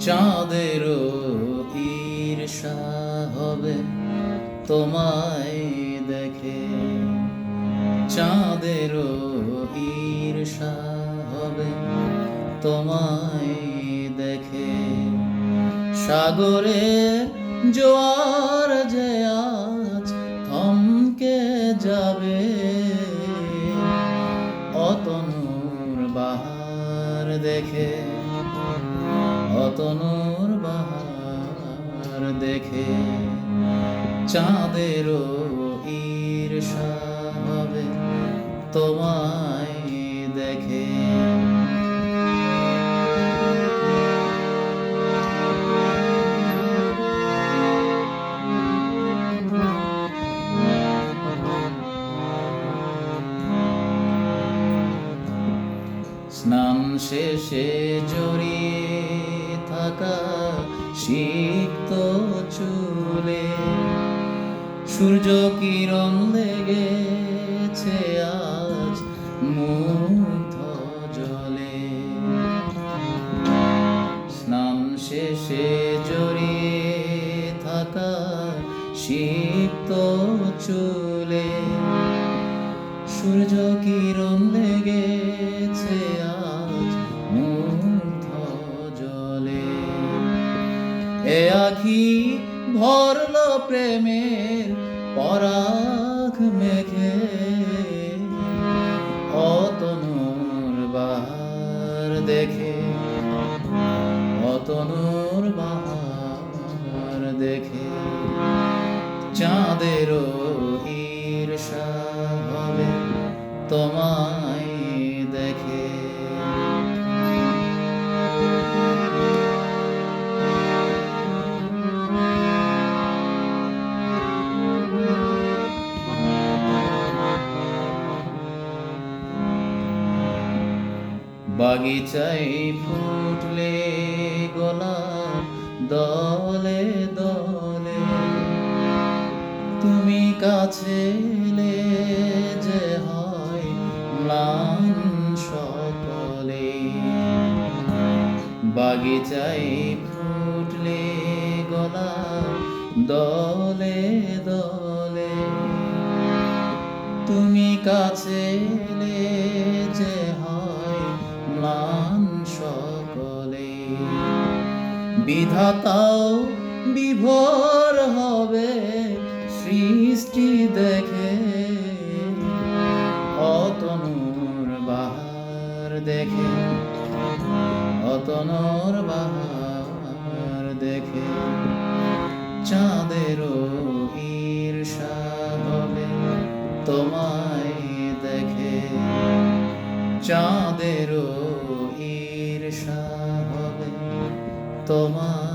চাঁদেরও ঈর্ষা হবে তোমায় দেখে, চাঁদেরও ঈর্ষা হবে তোমায় দেখে। সাগরে জোয়ার যে আজ থমকে যাবে, অতনুর বাহার দেখে, অতনুর বাহার দেখে। চাঁদেরও ঈর্ষা হবে তোমায় দেখে। স্নান শেষে জড়িয়ে থাকা সিক্ত চুলে সূর্য কিরণ লেগেছে আজ মুগ্ধ জলে। স্নান শেষে জড়িয়ে থাকা সিক্ত চুলে সূর্য কিরণ লেগেছে আজ মুগ্ধ জলে। এ আখি ভরল প্রেমের পরাগ মেঘে, অতনুর বাহার দেখে, অতনুর বাহার দেখে। চাঁদেরও ঈর্ষা হবে তোমায় দেখে। বাগিচায় ফুটলে গোলাপ দলে দলে, তুমি কাছে এলে যে হয় ম্লান সকলে। বাগিচায় ফুটলে গোলাপ দলে দলে, তুমি কাছে এলে যে হয় ম্লান সকলে। বিধাতাও বিভোর হবে সৃষ্টি দেখে, অতনুর বাহার দেখে, অতনুর বাহার দেখে। চাঁদেরও ঈর্ষা হবে তোমায় দেখে, চাঁদেরও ঈর্ষা হবে তোমায়